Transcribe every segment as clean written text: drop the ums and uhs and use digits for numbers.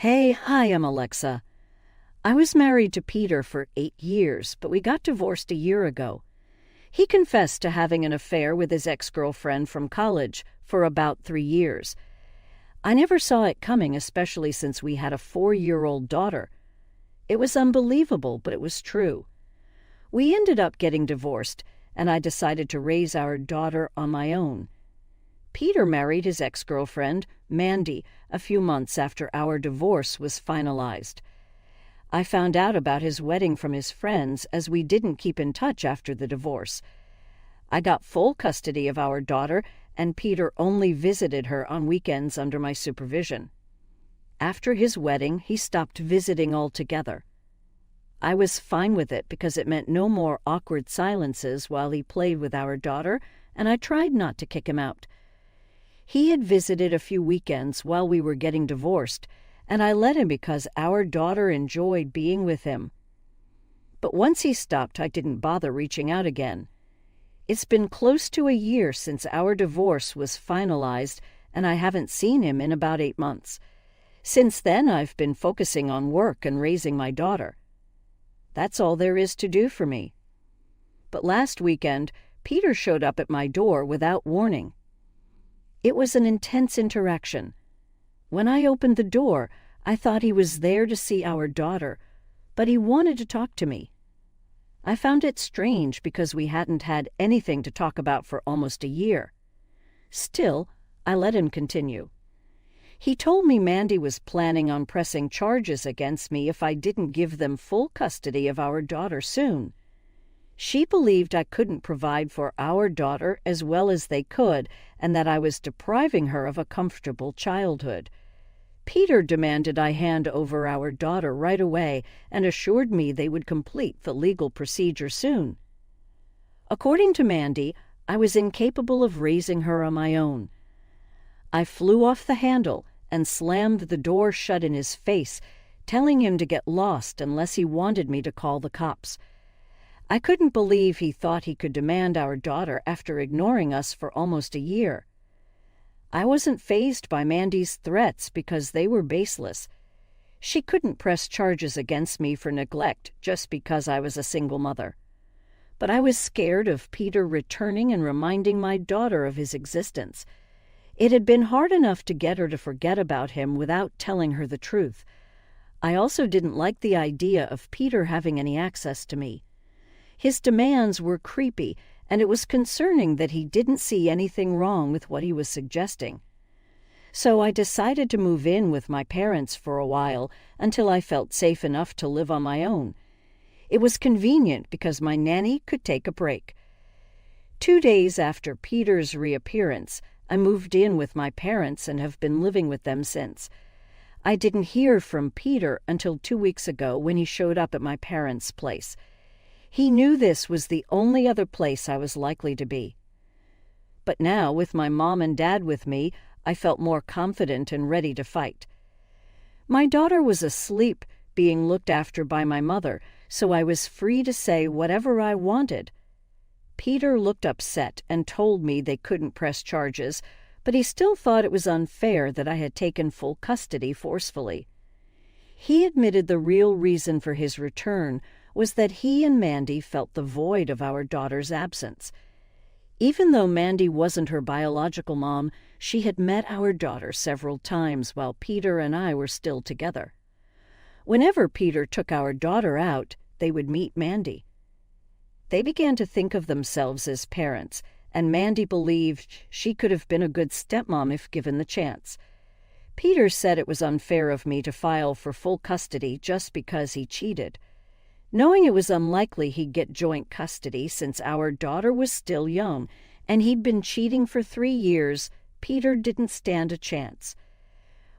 Hi, I'm Alexa. I was married to Peter for 8 years, but we got divorced a year ago. He confessed to having an affair with his ex-girlfriend from college for about 3 years. I never saw it coming, especially since we had a 4-year-old daughter. It was unbelievable, but it was true. We ended up getting divorced, and I decided to raise our daughter on my own. Peter married his ex-girlfriend, Mandy, a few months after our divorce was finalized. I found out about his wedding from his friends, as we didn't keep in touch after the divorce. I got full custody of our daughter, and Peter only visited her on weekends under my supervision. After his wedding, he stopped visiting altogether. I was fine with it because it meant no more awkward silences while he played with our daughter, and I tried not to kick him out. He had visited a few weekends while we were getting divorced, and I let him because our daughter enjoyed being with him. But once he stopped, I didn't bother reaching out again. It's been close to a year since our divorce was finalized, and I haven't seen him in about 8 months. Since then, I've been focusing on work and raising my daughter. That's all there is to do for me. But last weekend, Peter showed up at my door without warning. It was an intense interaction. When I opened the door, I thought he was there to see our daughter, but he wanted to talk to me. I found it strange because we hadn't had anything to talk about for almost a year. Still, I let him continue. He told me Mandy was planning on pressing charges against me if I didn't give them full custody of our daughter soon. She believed I couldn't provide for our daughter as well as they could, and that I was depriving her of a comfortable childhood. Peter demanded I hand over our daughter right away and assured me they would complete the legal procedure soon. According to Mandy, I was incapable of raising her on my own. I flew off the handle and slammed the door shut in his face, telling him to get lost unless he wanted me to call the cops. I couldn't believe he thought he could demand our daughter after ignoring us for almost a year. I wasn't fazed by Mandy's threats because they were baseless. She couldn't press charges against me for neglect just because I was a single mother. But I was scared of Peter returning and reminding my daughter of his existence. It had been hard enough to get her to forget about him without telling her the truth. I also didn't like the idea of Peter having any access to me. His demands were creepy, and it was concerning that he didn't see anything wrong with what he was suggesting. So I decided to move in with my parents for a while until I felt safe enough to live on my own. It was convenient because my nanny could take a break. 2 days after Peter's reappearance, I moved in with my parents and have been living with them since. I didn't hear from Peter until 2 weeks ago when he showed up at my parents' place. He knew this was the only other place I was likely to be. But now, with my mom and dad with me, I felt more confident and ready to fight. My daughter was asleep, being looked after by my mother, so I was free to say whatever I wanted. Peter looked upset and told me they couldn't press charges, but he still thought it was unfair that I had taken full custody forcefully. He admitted the real reason for his return was that he and Mandy felt the void of our daughter's absence. Even though Mandy wasn't her biological mom, she had met our daughter several times while Peter and I were still together. Whenever Peter took our daughter out, they would meet Mandy. They began to think of themselves as parents, and Mandy believed she could have been a good stepmom if given the chance. Peter said it was unfair of me to file for full custody just because he cheated. Knowing it was unlikely he'd get joint custody since our daughter was still young, and he'd been cheating for 3 years, Peter didn't stand a chance.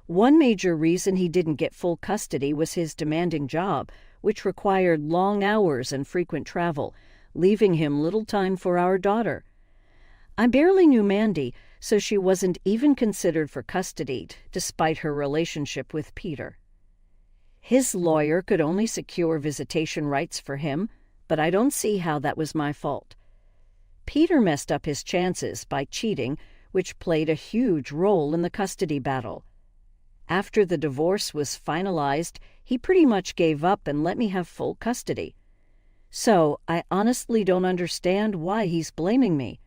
One major reason he didn't get full custody was his demanding job, which required long hours and frequent travel, leaving him little time for our daughter. I barely knew Mandy, so she wasn't even considered for custody, despite her relationship with Peter. His lawyer could only secure visitation rights for him, but I don't see how that was my fault. Peter messed up his chances by cheating, which played a huge role in the custody battle. After the divorce was finalized, he pretty much gave up and let me have full custody. So, I honestly don't understand why he's blaming me.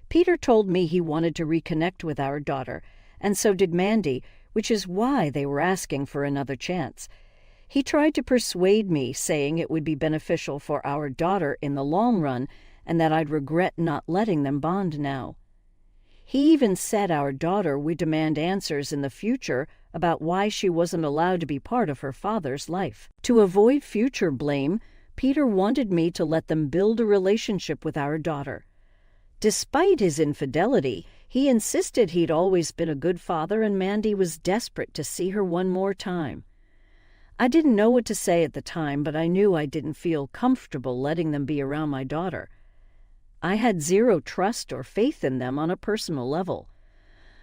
Peter told me he wanted to reconnect with our daughter, and so did Mandy, which is why they were asking for another chance. He tried to persuade me, saying it would be beneficial for our daughter in the long run and that I'd regret not letting them bond now. He even said our daughter would demand answers in the future about why she wasn't allowed to be part of her father's life. To avoid future blame, Peter wanted me to let them build a relationship with our daughter. Despite his infidelity, he insisted he'd always been a good father and Mandy was desperate to see her one more time. I didn't know what to say at the time, but I knew I didn't feel comfortable letting them be around my daughter. I had zero trust or faith in them on a personal level.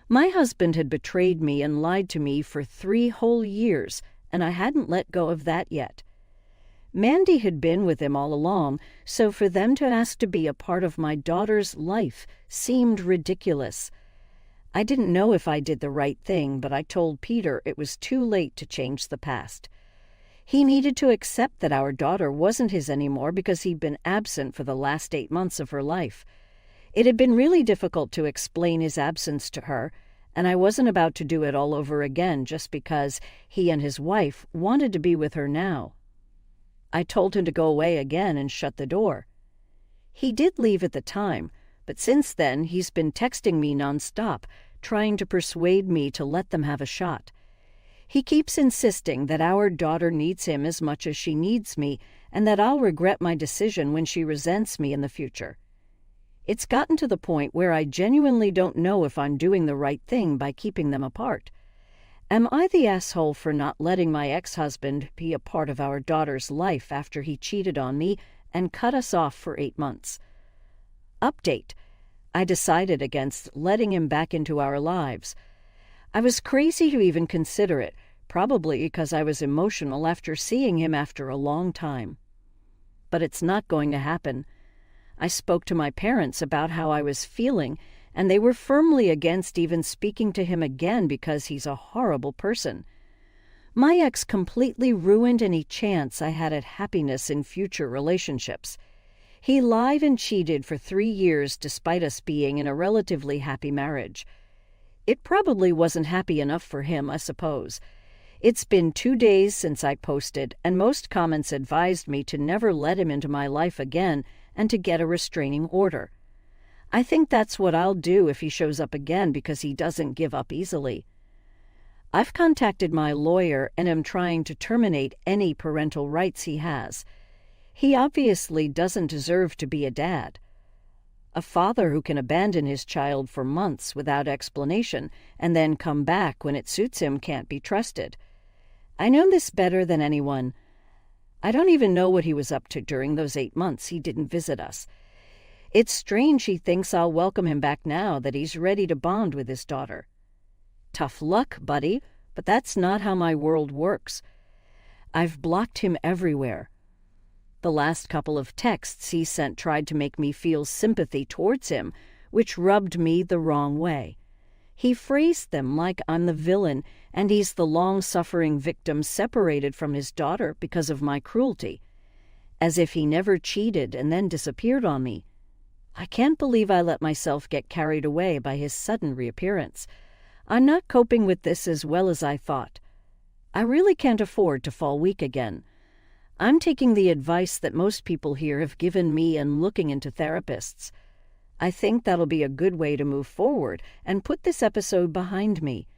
My husband had betrayed me and lied to me for 3 whole years, and I hadn't let go of that yet. Mandy had been with him all along, so for them to ask to be a part of my daughter's life seemed ridiculous. I didn't know if I did the right thing, but I told Peter it was too late to change the past. He needed to accept that our daughter wasn't his anymore because he'd been absent for the last 8 months of her life. It had been really difficult to explain his absence to her, and I wasn't about to do it all over again just because he and his wife wanted to be with her now. I told him to go away again and shut the door. He did leave at the time, but since then he's been texting me nonstop, trying to persuade me to let them have a shot. He keeps insisting that our daughter needs him as much as she needs me, and that I'll regret my decision when she resents me in the future. It's gotten to the point where I genuinely don't know if I'm doing the right thing by keeping them apart. Am I the asshole for not letting my ex-husband be a part of our daughter's life after he cheated on me and cut us off for 8 months? Update: I decided against letting him back into our lives. I was crazy to even consider it, probably because I was emotional after seeing him after a long time. But it's not going to happen. I spoke to my parents about how I was feeling, and they were firmly against even speaking to him again because he's a horrible person. My ex completely ruined any chance I had at happiness in future relationships. He lied and cheated for 3 years despite us being in a relatively happy marriage. It probably wasn't happy enough for him, I suppose. It's been 2 days since I posted, and most comments advised me to never let him into my life again and to get a restraining order. I think that's what I'll do if he shows up again because he doesn't give up easily. I've contacted my lawyer and am trying to terminate any parental rights he has. He obviously doesn't deserve to be a dad. A father who can abandon his child for months without explanation and then come back when it suits him can't be trusted. I know this better than anyone. I don't even know what he was up to during those 8 months he didn't visit us. It's strange he thinks I'll welcome him back now that he's ready to bond with his daughter. Tough luck, buddy, but that's not how my world works. I've blocked him everywhere. The last couple of texts he sent tried to make me feel sympathy towards him, which rubbed me the wrong way. He phrased them like I'm the villain and he's the long-suffering victim separated from his daughter because of my cruelty, as if he never cheated and then disappeared on me. I can't believe I let myself get carried away by his sudden reappearance. I'm not coping with this as well as I thought. I really can't afford to fall weak again. I'm taking the advice that most people here have given me and looking into therapists. I think that'll be a good way to move forward and put this episode behind me.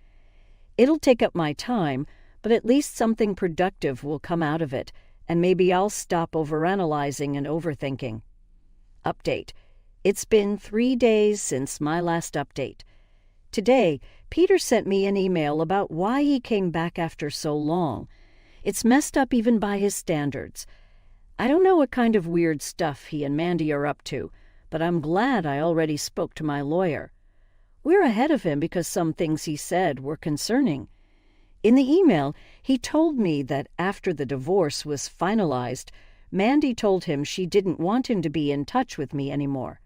It'll take up my time, but at least something productive will come out of it, and maybe I'll stop overanalyzing and overthinking. Update: it's been 3 days since my last update. Today, Peter sent me an email about why he came back after so long. It's messed up even by his standards. I don't know what kind of weird stuff he and Mandy are up to, but I'm glad I already spoke to my lawyer. We're ahead of him because some things he said were concerning. In the email, he told me that after the divorce was finalized, Mandy told him she didn't want him to be in touch with me anymore.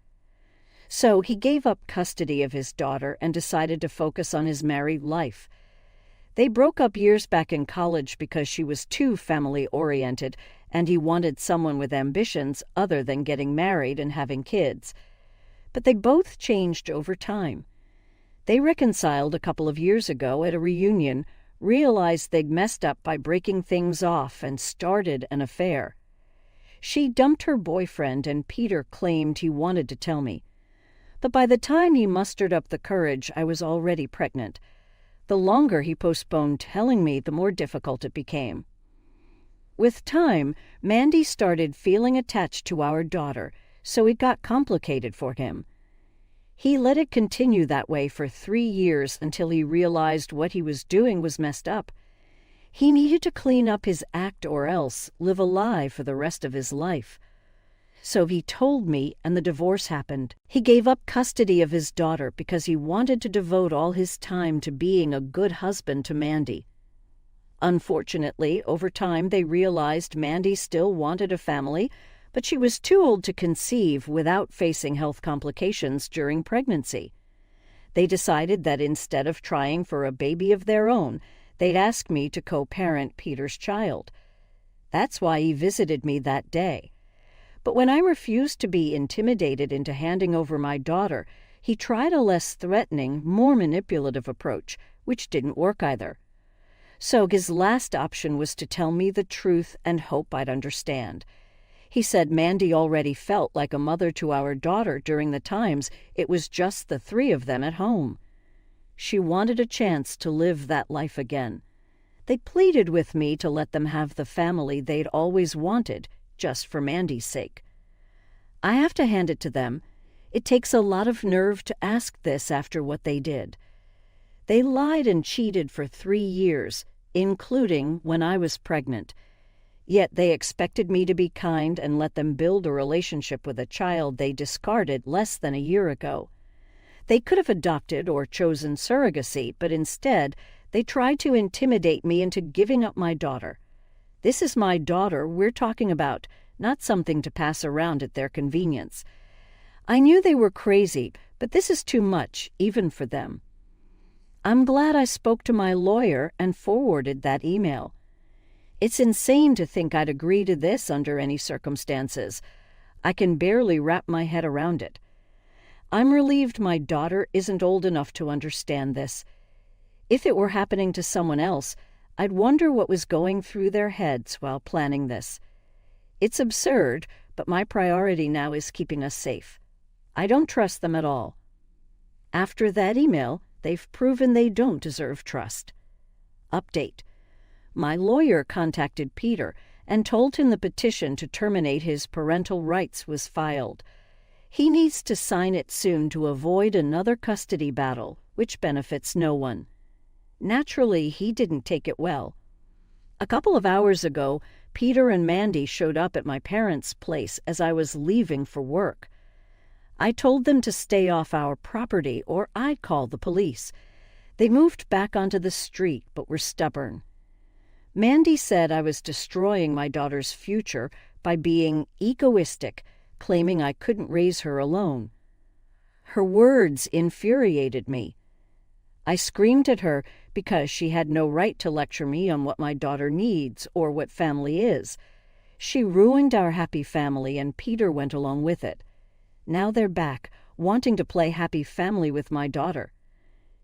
So he gave up custody of his daughter and decided to focus on his married life. They broke up years back in college because she was too family-oriented and he wanted someone with ambitions other than getting married and having kids. But they both changed over time. They reconciled a couple of years ago at a reunion, realized they'd messed up by breaking things off, and started an affair. She dumped her boyfriend, and Peter claimed he wanted to tell me. But by the time he mustered up the courage, I was already pregnant. The longer he postponed telling me, the more difficult it became. With time, Mandy started feeling attached to our daughter, so it got complicated for him. He let it continue that way for 3 years until he realized what he was doing was messed up. He needed to clean up his act or else live a lie for the rest of his life. So he told me, and the divorce happened. He gave up custody of his daughter because he wanted to devote all his time to being a good husband to Mandy. Unfortunately, over time they realized Mandy still wanted a family, but she was too old to conceive without facing health complications during pregnancy. They decided that instead of trying for a baby of their own, they'd ask me to co-parent Peter's child. That's why he visited me that day. But when I refused to be intimidated into handing over my daughter, he tried a less threatening, more manipulative approach, which didn't work either. So his last option was to tell me the truth and hope I'd understand. He said Mandy already felt like a mother to our daughter during the times it was just the 3 of them at home. She wanted a chance to live that life again. They pleaded with me to let them have the family they'd always wanted, just for Mandy's sake. I have to hand it to them. It takes a lot of nerve to ask this after what they did. They lied and cheated for 3 years, including when I was pregnant. Yet they expected me to be kind and let them build a relationship with a child they discarded less than a year ago. They could have adopted or chosen surrogacy, but instead they tried to intimidate me into giving up my daughter. This is my daughter we're talking about, not something to pass around at their convenience. I knew they were crazy, but this is too much, even for them. I'm glad I spoke to my lawyer and forwarded that email. It's insane to think I'd agree to this under any circumstances. I can barely wrap my head around it. I'm relieved my daughter isn't old enough to understand this. If it were happening to someone else, I'd wonder what was going through their heads while planning this. It's absurd, but my priority now is keeping us safe. I don't trust them at all. After that email, they've proven they don't deserve trust. Update. My lawyer contacted Peter and told him the petition to terminate his parental rights was filed. He needs to sign it soon to avoid another custody battle, which benefits no one. Naturally, he didn't take it well. A couple of hours ago, Peter and Mandy showed up at my parents' place as I was leaving for work. I told them to stay off our property or I'd call the police. They moved back onto the street but were stubborn. Mandy said I was destroying my daughter's future by being egoistic, claiming I couldn't raise her alone. Her words infuriated me. I screamed at her because she had no right to lecture me on what my daughter needs or what family is. She ruined our happy family, and Peter went along with it. Now they're back, wanting to play happy family with my daughter.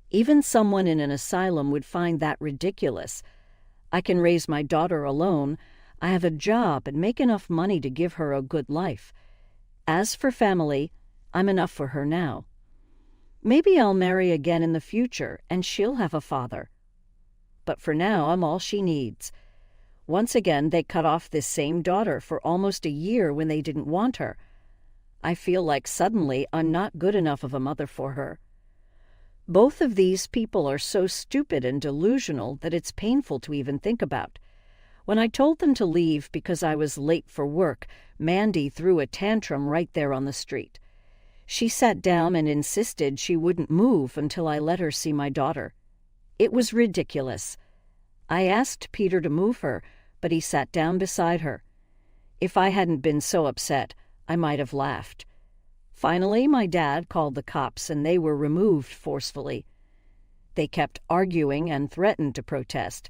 Even someone in an asylum would find that ridiculous. I can raise my daughter alone. I have a job and make enough money to give her a good life. As for family, I'm enough for her now. Maybe I'll marry again in the future, and she'll have a father. But for now, I'm all she needs. Once again, they cut off this same daughter for almost a year when they didn't want her. I feel like suddenly I'm not good enough of a mother for her. Both of these people are so stupid and delusional that it's painful to even think about. When I told them to leave because I was late for work, Mandy threw a tantrum right there on the street. She sat down and insisted she wouldn't move until I let her see my daughter. It was ridiculous. I asked Peter to move her, but he sat down beside her. If I hadn't been so upset, I might have laughed. Finally, my dad called the cops and they were removed forcefully. They kept arguing and threatened to protest,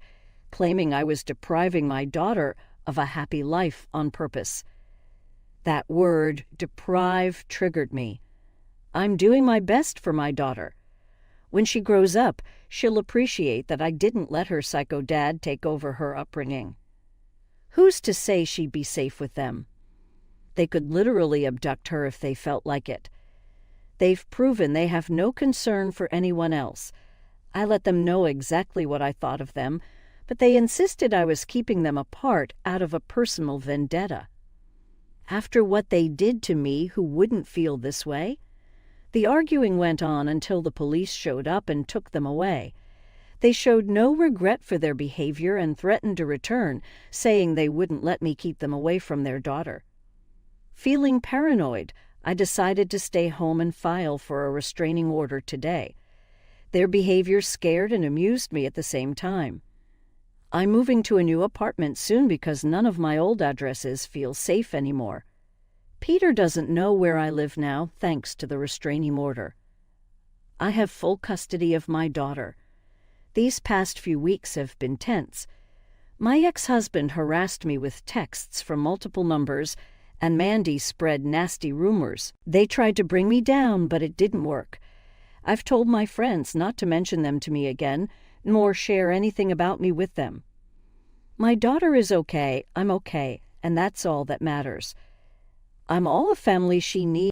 claiming I was depriving my daughter of a happy life on purpose. That word, deprive, triggered me. I'm doing my best for my daughter. When she grows up, she'll appreciate that I didn't let her psycho dad take over her upbringing. Who's to say she'd be safe with them? They could literally abduct her if they felt like it. They've proven they have no concern for anyone else. I let them know exactly what I thought of them, but they insisted I was keeping them apart out of a personal vendetta. After what they did to me, who wouldn't feel this way? The arguing went on until the police showed up and took them away. They showed no regret for their behavior and threatened to return, saying they wouldn't let me keep them away from their daughter. Feeling paranoid, I decided to stay home and file for a restraining order today. Their behavior scared and amused me at the same time. I'm moving to a new apartment soon because none of my old addresses feel safe anymore. Peter doesn't know where I live now, thanks to the restraining order. I have full custody of my daughter. These past few weeks have been tense. My ex-husband harassed me with texts from multiple numbers, and Mandy spread nasty rumors. They tried to bring me down, but it didn't work. I've told my friends not to mention them to me again, nor share anything about me with them. My daughter is okay, I'm okay, and that's all that matters. I'm all the family she needs.